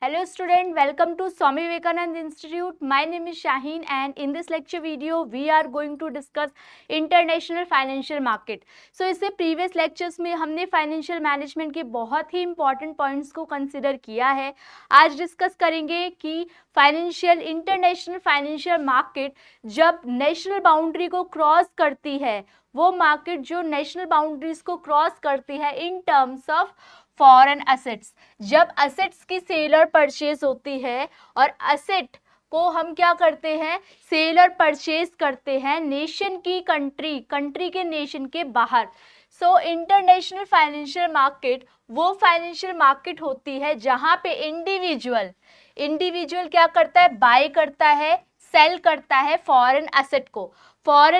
Hello student, welcome to Swami Vivekanand Institute. My name is Shaheen and in this lecture video we are going to discuss international financial market. So इससे previous lectures में हमने financial management के बहुत ही important points को consider किया है. आज discuss करेंगे कि international financial market जब national boundary को cross करती है, वो market जो national boundaries को cross करती है in terms of foreign assets. जब असेट्स की सेल और परचेज होती है और असेट को हम क्या करते हैं, सेल और परचेज करते हैं नेशन की कंट्री के नेशन के बाहर. सो इंटरनेशनल फाइनेंशियल मार्केट वो फाइनेंशियल मार्केट होती है जहां पे इंडिविजुअल क्या करता है, बाय करता है, सेल करता है फॉरेन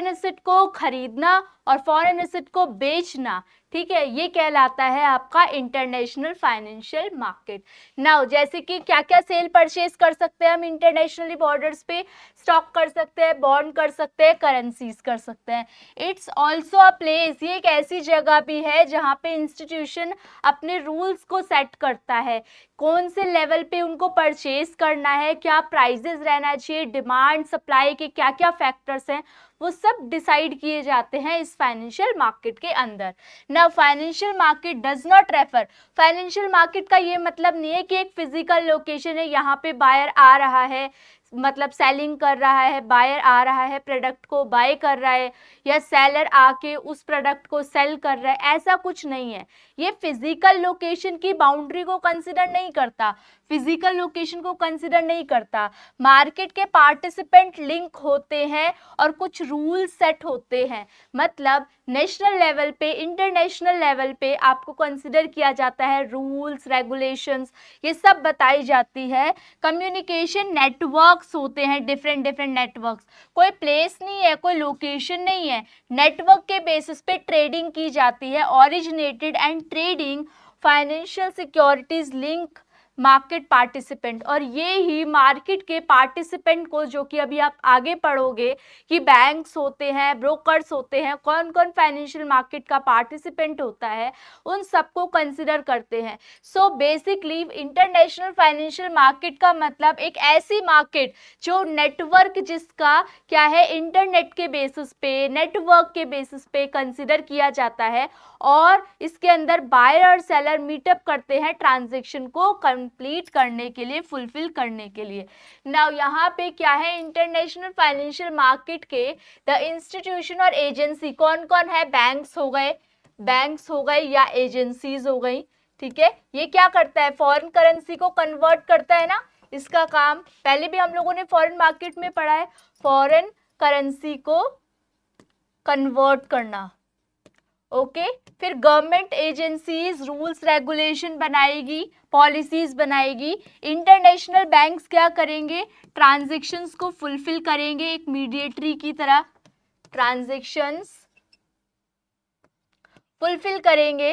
एसेट को खरीदना और फॉरेन एसेट को बेचना. ठीक है, ये कहलाता है आपका इंटरनेशनल फाइनेंशियल मार्केट. नाउ जैसे कि क्या क्या सेल परचेज कर सकते हैं हम इंटरनेशनली बॉर्डर्स पे, स्टॉक कर सकते हैं, बॉन्ड कर सकते हैं, करेंसीज कर सकते हैं. इट्स ऑल्सो अ प्लेस, ये एक ऐसी जगह भी है जहाँ पे इंस्टीट्यूशन अपने रूल्स को सेट करता है, कौन से लेवल पे उनको परचेज करना है, क्या प्राइजेस रहना चाहिए, डिमांड सप्लाई के क्या क्या फैक्टर्स हैं, वो सब डिसाइड किए जाते हैं इस फाइनेंशियल मार्केट के अंदर. Now financial market does not refer, financial market का ये मतलब नहीं है कि एक फिजिकल लोकेशन है, यहाँ पे बायर आ रहा है, मतलब सेलिंग कर रहा है, बायर आ रहा है, प्रोडक्ट को बाय कर रहा है, या सेलर आके उस प्रोडक्ट को सेल कर रहा है, ऐसा कुछ नहीं है. ये फिजिकल लोकेशन की बाउंड्री को कंसिडर नहीं करता, फिजिकल लोकेशन को कंसिडर नहीं करता. मार्केट के पार्टिसिपेंट लिंक होते हैं और कुछ रूल सेट होते हैं. मतलब नेशनल लेवल पे, इंटरनेशनल लेवल पे आपको कंसिडर किया जाता है, रूल्स रेगुलेशंस ये सब बताई जाती है. कम्युनिकेशन नेटवर्क्स होते हैं, डिफरेंट नेटवर्क्स, कोई प्लेस नहीं है, कोई लोकेशन नहीं है, नेटवर्क के बेसिस पे ट्रेडिंग की जाती है. Originated and trading financial securities link market participant, और ये ही मार्केट के पार्टिसिपेंट को, जो कि अभी आप आगे पढ़ोगे कि बैंक्स होते हैं, ब्रोकर्स होते हैं, कौन कौन फाइनेंशियल मार्केट का पार्टिसिपेंट होता है, उन सबको कंसिडर करते हैं. So basically international financial market का मतलब एक ऐसी मार्केट जो नेटवर्क जिसका क्या है, इंटरनेट के बेसिस पे, नेटवर्क के बेसिस पे कंसिडर किया जाता है, और इसके अंदर बायर और सेलर मीटअप करते हैं ट्रांजैक्शन को कंप्लीट करने के लिए, फुलफिल करने के लिए. नाउ यहाँ पे क्या है, इंटरनेशनल फाइनेंशियल मार्केट के द इंस्टीट्यूशन और एजेंसी कौन कौन है, बैंक्स हो गए या एजेंसीज हो गई. ठीक है, ये क्या करता है, फॉरेन करेंसी को कन्वर्ट करता है ना, इसका काम पहले भी हम लोगों ने फॉरेन मार्केट में पढ़ा है, फॉरेन करेंसी को कन्वर्ट करना. ओके फिर गवर्नमेंट एजेंसीज रूल्स रेगुलेशन बनाएगी, पॉलिसीज बनाएगी. इंटरनेशनल बैंक्स क्या करेंगे, ट्रांजैक्शंस को फुलफिल करेंगे एक मीडिएटरी की तरह, ट्रांजैक्शंस फुलफिल करेंगे.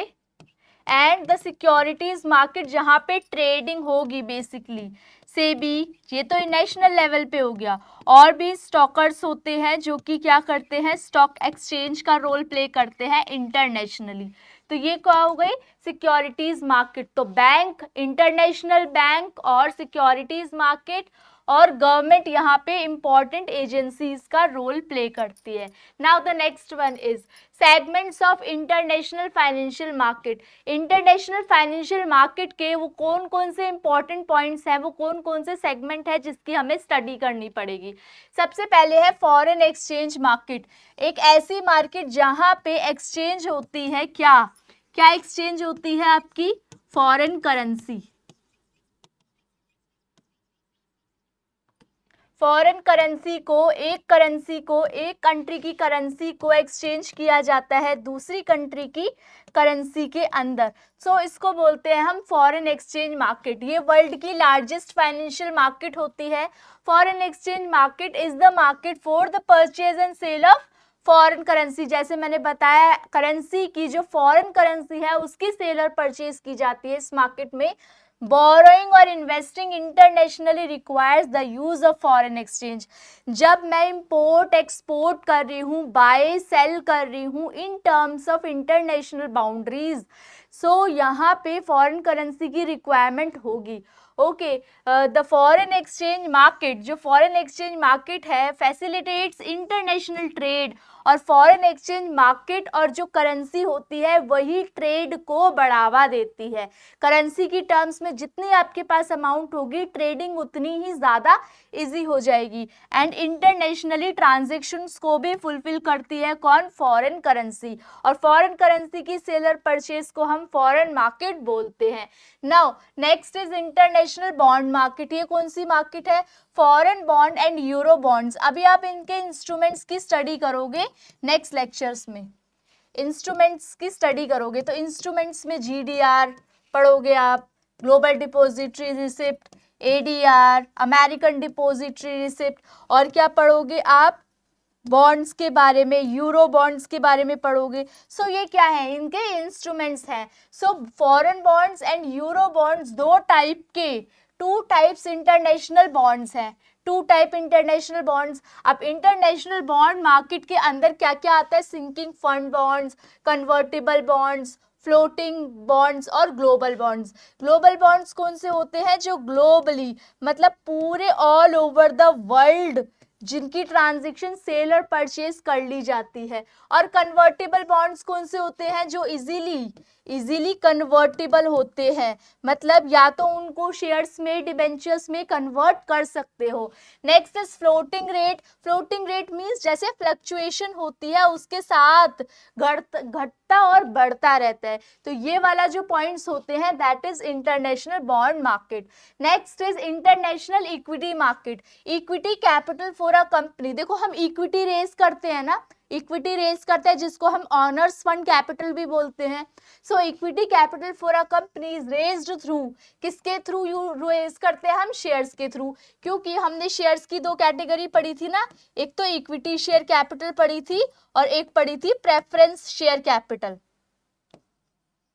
एंड द सिक्योरिटीज मार्केट जहां पे ट्रेडिंग होगी, बेसिकली सेबी, ये तो नेशनल लेवल पे हो गया, और भी स्टॉकर्स होते हैं जो कि क्या करते हैं, स्टॉक एक्सचेंज का रोल प्ले करते हैं इंटरनेशनली. तो ये क्या हो गई, सिक्योरिटीज मार्केट. तो बैंक, इंटरनेशनल बैंक और सिक्योरिटीज मार्केट और गवर्नमेंट यहाँ पे इंपॉर्टेंट एजेंसीज का रोल प्ले करती है. Now the next one is segments of international financial market. International financial market के वो कौन कौन से इंपॉर्टेंट पॉइंट्स हैं, वो कौन कौन से सेगमेंट है जिसकी हमें स्टडी करनी पड़ेगी. सबसे पहले है फॉरेन एक्सचेंज मार्केट, एक ऐसी मार्केट जहां पे एक्सचेंज होती है, क्या क्या एक्सचेंज होती है, आपकी फॉरेन करेंसी. फॉरेन करेंसी को, एक कंट्री की करेंसी को एक्सचेंज किया जाता है दूसरी कंट्री की करेंसी के अंदर. सो इसको बोलते हैं हम फॉरेन एक्सचेंज मार्केट. ये वर्ल्ड की लार्जेस्ट फाइनेंशियल मार्केट होती है. Foreign exchange market is the market for the purchase and sale of foreign currency. जैसे मैंने बताया, करेंसी की जो फॉरेन करेंसी है उसकी सेल और परचेज की जाती है इस मार्केट में. बोरोइंग और investing internationally requires the use of foreign exchange. जब मैं इंपोर्ट एक्सपोर्ट कर रही हूँ, बाय सेल कर रही हूँ in terms of international boundaries, so यहाँ पे फॉरेन करेंसी की रिक्वायरमेंट होगी। Okay, the foreign exchange market, जो फॉरेन एक्सचेंज मार्केट है फैसिलिटेट्स इंटरनेशनल ट्रेड, और फॉरेन एक्सचेंज मार्केट और जो करेंसी होती है वही ट्रेड को बढ़ावा देती है। करेंसी की टर्म्स में जितनी आपके पास अमाउंट होगी ट्रेडिंग उतनी ही ज़्यादा इजी हो जाएगी। एंड इंटरनेशनली ट्रांजेक्शन्स को भी फुलफिल करती है कौन? Foreign currency. और फॉरेन करेंसी की सेलर परचेज को हम फॉरेन मार्केट बोलते हैं। Now next is international bond market. ये कौन सी मार्केट है? Foreign bond and euro bonds. अभी आप इनके इंस्ट्रूमेंट्स की स्टडी करोगे नेक्स्ट लेक्चर्स में, इंस्ट्रूमेंट्स की स्टडी करोगे तो इंस्ट्रूमेंट्स में GDR पढ़ोगे आप, global depository receipt, ADR, American depository receipt, और क्या पढ़ोगे आप? बॉन्ड्स के बारे में, यूरो बॉन्ड्स के बारे में पढ़ोगे। सो ये क्या है? इनके इंस्ट्रूमेंट्स हैं। So foreign bonds and euro bonds दो टाइप के, टू टाइप्स इंटरनेशनल बॉन्ड्स हैं, टू टाइप इंटरनेशनल बॉन्ड्स। अब इंटरनेशनल बॉन्ड मार्केट के अंदर क्या क्या आता है? Sinking fund bonds, convertible bonds, floating bonds और ग्लोबल बॉन्ड्स। ग्लोबल बॉन्ड्स कौन से होते हैं? जो ग्लोबली मतलब पूरे ऑल ओवर द वर्ल्ड जिनकी ट्रांजैक्शन सेल और परचेज कर ली जाती है। और कन्वर्टेबल बॉन्ड्स कौन से होते हैं? जो इजीली कन्वर्टेबल होते हैं, मतलब या तो उनको शेयर्स में, डिबेंचर्स में कन्वर्ट कर सकते हो। Next is floating rate. Floating rate means जैसे फ्लक्चुएशन होती है उसके साथ घटता और बढ़ता रहता है। तो ये वाला जो पॉइंट्स होते हैं that is international bond market. Next is international equity market. Equity capital for a company. देखो हम इक्विटी रेज करते हैं ना, इक्विटी रेज करते हैं जिसको हम ऑनर्स फंड कैपिटल भी बोलते हैं। So equity capital for a company is raised through, किसके थ्रू रेज करते हैं हम? शेयर्स के थ्रू। क्योंकि हमने शेयर्स की दो कैटेगरी पढ़ी थी ना, एक तो इक्विटी शेयर कैपिटल पढ़ी थी और एक पढ़ी थी preference share capital,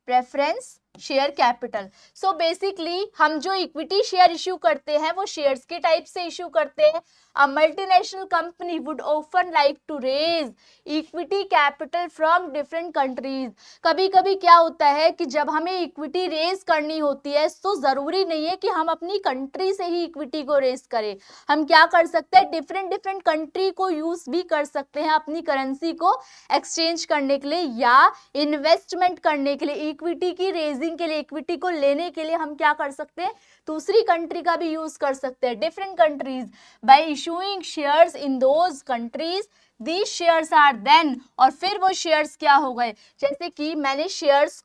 preference share capital. So basically हम जो इक्विटी शेयर इश्यू करते हैं वो शेयर्स के टाइप से इश्यू करते हैं। A multinational company would often like to raise equity capital from different countries. कभी कभी क्या होता है कि जब हमें इक्विटी रेज करनी होती है तो जरूरी नहीं है कि हम अपनी कंट्री से ही इक्विटी को रेज करें। हम क्या कर सकते हैं? डिफरेंट कंट्री को यूज भी कर सकते हैं अपनी करेंसी को एक्सचेंज करने के लिए या इन्वेस्टमेंट करने के लिए। इक्विटी की रेजिंग के लिए, इक्विटी को लेने के लिए हम क्या कर सकते हैं? दूसरी कंट्री का भी यूज कर सकते हैं, different countries. By issuing shares in those countries, these shares are then, और फिर वो शेयर्स क्या हो गए? जैसे कि मैंने शेयर्स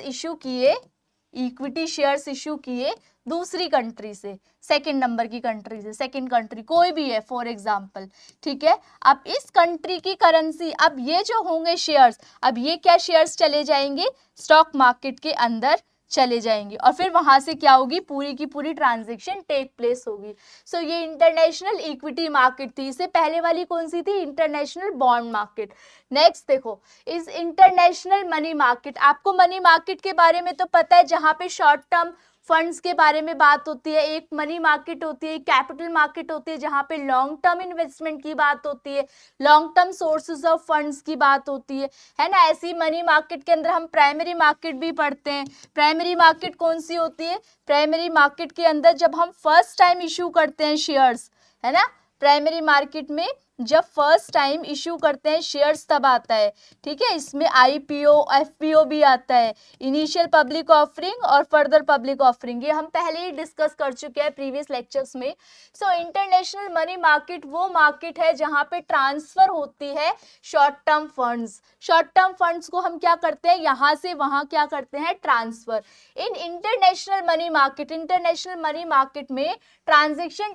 इशू किए, इक्विटी शेयर्स इशू किए दूसरी कंट्री से, सेकंड नंबर की कंट्री से, सेकंड कंट्री कोई भी है फॉर एग्जांपल, ठीक है। अब इस कंट्री की करेंसी, अब ये जो होंगे शेयर्स, अब ये क्या शेयर्स चले जाएंगे? स्टॉक मार्केट के अंदर चले जाएंगे और फिर वहां से क्या होगी? पूरी की पूरी ट्रांजैक्शन टेक प्लेस होगी। सो ये इंटरनेशनल इक्विटी मार्केट थी। इससे पहले वाली कौन सी थी? International bond market. नेक्स्ट देखो इस इंटरनेशनल मनी मार्केट। आपको मनी मार्केट के बारे में तो पता है, जहां पे शॉर्ट टर्म फंड्स के बारे में बात होती है। एक मनी मार्केट होती है, कैपिटल मार्केट होती है जहां पे लॉन्ग टर्म इन्वेस्टमेंट की बात होती है, long term sources of funds की बात होती है ना। ऐसी मनी मार्केट के अंदर हम प्राइमरी मार्केट भी पढ़ते हैं। प्राइमरी मार्केट कौन सी होती है? प्राइमरी मार्केट के अंदर जब हम फर्स्ट टाइम इशू करते हैं शेयर्स, है ना, प्राइमरी मार्केट में जब फर्स्ट टाइम इशू करते हैं शेयर्स तब आता है, ठीक है। इसमें IPO FPO भी आता है, इनिशियल पब्लिक ऑफरिंग और फर्दर पब्लिक ऑफरिंग, ये हम पहले ही डिस्कस कर चुके हैं प्रीवियस लेक्चर्स में। सो इंटरनेशनल मनी मार्केट वो मार्केट है जहां पे ट्रांसफर होती है short term funds. Short term funds को हम क्या करते हैं? यहां से वहां क्या करते हैं? Transfer. In international money market, international money market में transaction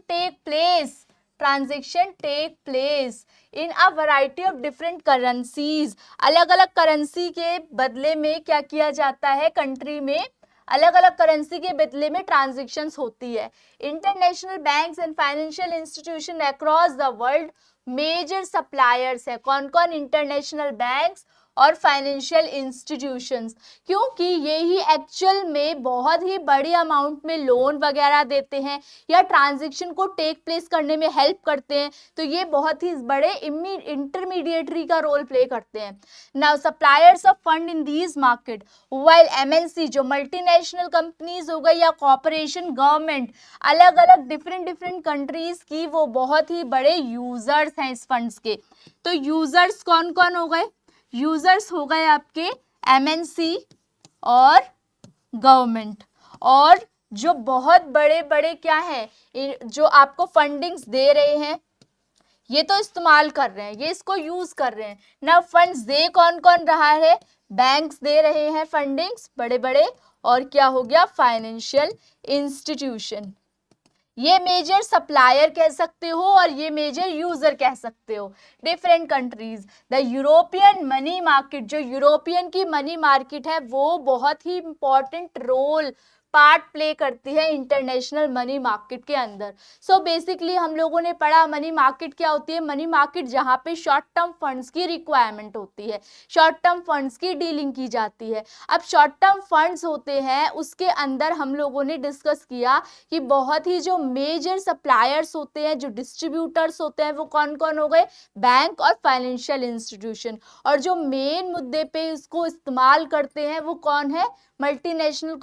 take place in a variety of different currencies. अलग अलग करेंसी के बदले में क्या किया जाता है? कंट्री में अलग अलग करेंसी के बदले में ट्रांजैक्शंस होती है। International banks and financial institution across the world major suppliers है। कौन कौन? इंटरनेशनल बैंक्स और फाइनेंशियल इंस्टीट्यूशंस, क्योंकि ये ही एक्चुअल में बहुत ही बड़े अमाउंट में लोन वगैरह देते हैं या ट्रांजैक्शन को टेक प्लेस करने में हेल्प करते हैं, तो ये बहुत ही बड़े इंटरमीडिएटरी का रोल प्ले करते हैं। Now suppliers of fund in these market, while MNC जो मल्टीनेशनल कंपनीज हो गई या कॉर्पोरेशन, गवर्नमेंट, अलग अलग डिफरेंट कंट्रीज की वो बहुत ही बड़े यूजर्स हैं इस फंड्स के। तो यूजर्स कौन कौन हो गए? यूजर्स हो गए आपके एमएनसी और गवर्नमेंट, और जो बहुत बड़े बड़े क्या हैं जो आपको फंडिंग्स दे रहे हैं, ये तो इस्तेमाल कर रहे हैं, ये इसको यूज कर रहे हैं ना। फंड्स दे कौन कौन रहा है? बैंक्स दे रहे हैं फंडिंग्स बड़े बड़े, और क्या हो गया? Financial institution. ये मेजर सप्लायर कह सकते हो और ये मेजर यूजर कह सकते हो। Different countries, the European money market, जो यूरोपियन की मनी मार्केट है वो बहुत ही इंपॉर्टेंट रोल पार्ट प्ले करती है इंटरनेशनल मनी मार्केट के अंदर। सो बेसिकली हम लोगों ने पढ़ा मनी मार्केट क्या होती है। मनी मार्केट जहाँ पे शॉर्ट टर्म फंड्स की रिक्वायरमेंट होती है, शॉर्ट टर्म फंड्स की डीलिंग की जाती है। अब शॉर्ट टर्म फंड्स होते हैं उसके अंदर हम लोगों ने डिस्कस किया कि बहुत ही जो मेजर सप्लायर्स होते हैं, जो डिस्ट्रीब्यूटर्स होते हैं, वो कौन कौन हो गए? बैंक और फाइनेंशियल इंस्टीट्यूशन। और जो मेन मुद्दे पे इसको इस्तेमाल करते हैं वो कौन है? Multinational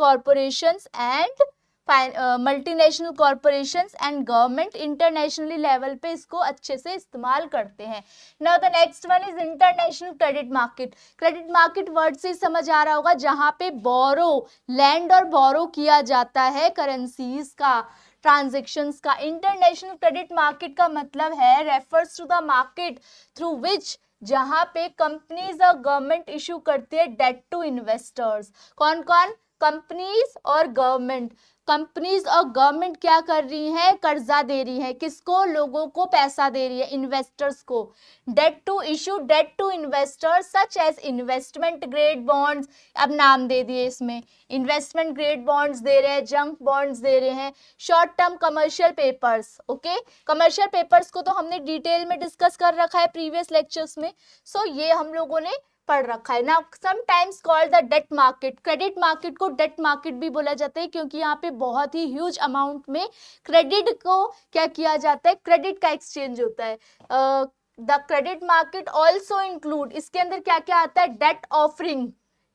corporations and government internationally level पे इसको अच्छे से इस्तेमाल करते हैं। Now the next one is international credit market. Credit market word से समझ आ रहा होगा, जहां पे बोरो, लैंड और बोरो किया जाता है करेंसीज का, ट्रांजेक्शन्स का। इंटरनेशनल क्रेडिट मार्केट का मतलब है refers to the market through which, जहां पे कंपनीज और गवर्नमेंट इशू करती है डेट टू इन्वेस्टर्स। कौन कौन? कंपनीज और गवर्नमेंट। कंपनीज और गवर्नमेंट क्या कर रही हैं? कर्जा दे रही है। किसको? लोगों को पैसा दे रही है, इन्वेस्टर्स को। Debt to issue debt to investors such as investment grade bonds, अब नाम दे दिए इसमें, इन्वेस्टमेंट ग्रेड बॉन्ड्स दे रहे हैं, जंक बॉन्ड्स दे रहे हैं, short term commercial papers. Okay, commercial papers को तो हमने डिटेल में डिस्कस कर रखा है प्रीवियस लेक्चर्स में। सो ये हम लोगों ने पढ़ रखा है ना। Sometimes called the debt market, credit market को डेट मार्केट भी बोला जाता है, क्योंकि यहाँ पे बहुत ही ह्यूज अमाउंट में क्रेडिट को क्या किया जाता है? क्रेडिट का एक्सचेंज होता है। The credit market also include, इसके अंदर क्या क्या आता है? डेट ऑफरिंग,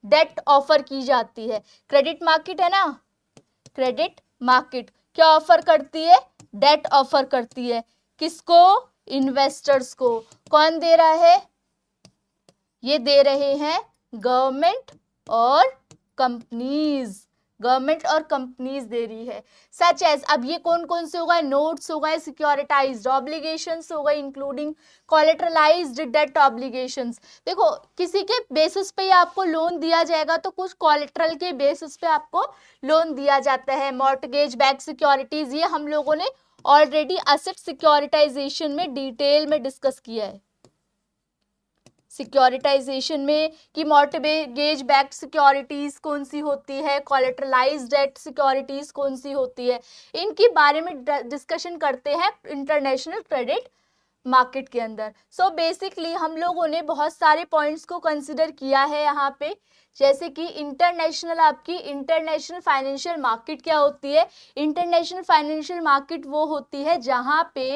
डेट ऑफर की जाती है। क्रेडिट मार्केट है ना, क्रेडिट मार्केट क्या ऑफर करती है? डेट ऑफर करती है। किसको? इन्वेस्टर्स को। कौन दे रहा है? ये दे रहे हैं गवर्नमेंट और कंपनीज, गवर्नमेंट और कंपनीज दे रही है। सच एज, अब ये कौन कौन से हो गए? नोट्स हो गए, सिक्योरिटाइज्ड ऑब्लिगेशंस हो गए, इंक्लूडिंग कोलेटरलाइज्ड डेट ऑब्लिगेशंस। देखो किसी के बेसिस पे आपको लोन दिया जाएगा तो कुछ कोलेटरल के बेसिस पे आपको लोन दिया जाता है। मॉर्टगेज बैक सिक्योरिटीज, ये हम लोगों ने ऑलरेडी एसेट सिक्योरिटाइजेशन में डिटेल में डिस्कस किया है। सिक्योरिटाइजेशन में कि मॉर्टगेज बैक्ड सिक्योरिटीज कौन सी होती है, कोलेटरलाइज्ड डेट सिक्योरिटीज कौन सी होती है, इनके बारे में डिस्कशन करते हैं इंटरनेशनल क्रेडिट मार्केट के अंदर। सो बेसिकली हम लोगों ने बहुत सारे पॉइंट्स को कंसिडर किया है यहाँ पे, जैसे कि इंटरनेशनल, आपकी इंटरनेशनल फाइनेंशियल मार्केट क्या होती है? इंटरनेशनल फाइनेंशियल मार्केट वो होती है जहाँ पे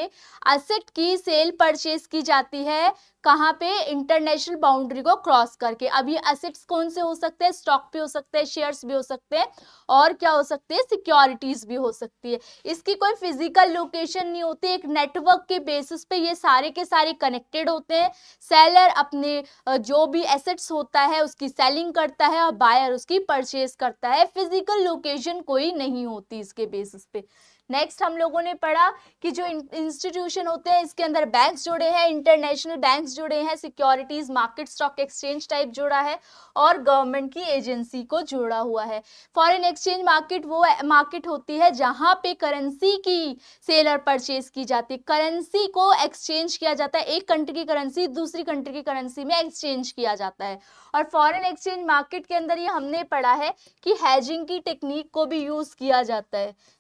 एसेट की सेल परचेज की जाती है। कहाँ पे? इंटरनेशनल बाउंड्री को क्रॉस करके। अब ये एसेट्स कौन से हो सकते हैं? स्टॉक भी हो सकते हैं, शेयर्स भी हो सकते हैं, और क्या हो सकते हैं? सिक्योरिटीज भी हो सकती है। इसकी कोई फिजिकल लोकेशन नहीं होती, एक नेटवर्क के बेसिस पे ये सारे के सारे कनेक्टेड होते हैं। सेलर अपने जो भी एसेट्स होता है उसकी सेलिंग करता है और बायर उसकी परचेज करता है। फिजिकल लोकेशन कोई नहीं होती इसके बेसिस पे। नेक्स्ट हम लोगों ने पढ़ा कि जो इंस्टीट्यूशन होते हैं इसके अंदर बैंक्स जुड़े हैं, इंटरनेशनल बैंक्स जुड़े हैं, securities market, stock exchange type जुड़ा है, और गवर्नमेंट की एजेंसी को जोड़ा हुआ है। फॉरेन एक्सचेंज मार्केट वो मार्केट होती है जहां पे करेंसी की सेल और परचेज की जाती है, करेंसी को एक्सचेंज किया जाता है, एक कंट्री की करेंसी दूसरी कंट्री की करेंसी में एक्सचेंज किया जाता है। और फॉरेन एक्सचेंज मार्केट के अंदर ये हमने पढ़ा है कि हैजिंग की टेक्निक को भी यूज किया जाता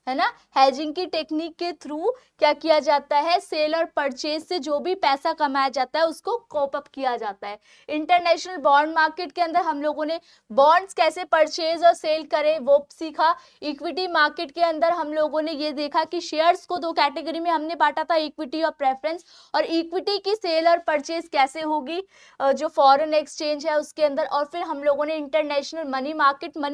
है ना। हैजिंग हेजिंग की टेक्निक के थ्रू क्या किया जाता है, सेल और परचेज से जो भी पैसा कमाया जाता है उसको कोप अप किया जाता है। इंटरनेशनल बॉन्ड मार्केट के अंदर हम लोगों ने बॉन्ड्स कैसे परचेज और सेल करें वो सीखा। इक्विटी मार्केट के अंदर हम लोगों ने ये देखा कि शेयर्स को दो कैटेगरी में हमने बांटा था, इक्विटी और प्रेफरेंस, और इक्विटी की सेल और परचेज कैसे होगी जो फॉरेन एक्सचेंज है उसके अंदर। और फिर हम लोगों ने इंटरनेशनल मनी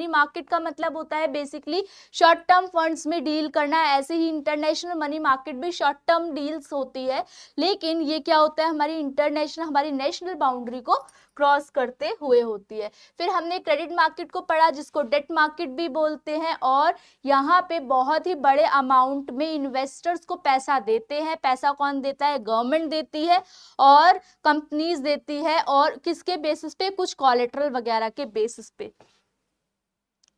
मार्केट का मतलब होता है बेसिकली शॉर्ट टर्म फंड्स में डील करना। ऐसे ही इंटरनेशनल मनी मार्केट भी शॉर्ट टर्म डील्स होती है, लेकिन ये क्या होता है, हमारी नेशनल बाउंड्री को क्रॉस करते हुए होती है। फिर हमने क्रेडिट मार्केट को पढ़ा जिसको डेट मार्केट भी बोलते हैं, और यहाँ पे बहुत ही बड़े अमाउंट में इन्वेस्टर्स को पैसा देते हैं। पैसा कौन देता है, गवर्नमेंट देती है और कंपनीज देती है, और किसके बेसिस पे, कुछ कोलेटरल वगैरह के बेसिस पे।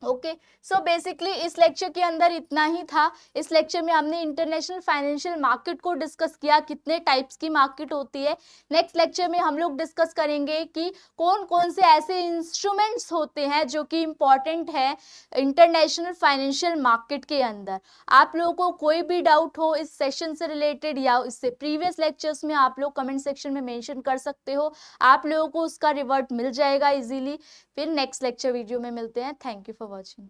ओके, सो बेसिकली इस लेक्चर के अंदर इतना ही था। इस लेक्चर में हमने इंटरनेशनल फाइनेंशियल मार्केट को डिस्कस किया, कितने टाइप्स की मार्केट होती है। नेक्स्ट लेक्चर में हम लोग डिस्कस करेंगे कि कौन कौन से ऐसे इंस्ट्रूमेंट्स होते हैं जो कि इम्पॉर्टेंट है इंटरनेशनल फाइनेंशियल मार्केट के अंदर। आप लोगों को कोई भी डाउट हो इस सेशन से रिलेटेड या इससे प्रीवियस लेक्चर्स में, आप लोग कमेंट सेक्शन में मेंशन कर सकते हो, आप लोगों को उसका रिवर्ट मिल जाएगा इजीली। फिर नेक्स्ट लेक्चर वीडियो में मिलते हैं। Thank you for watching.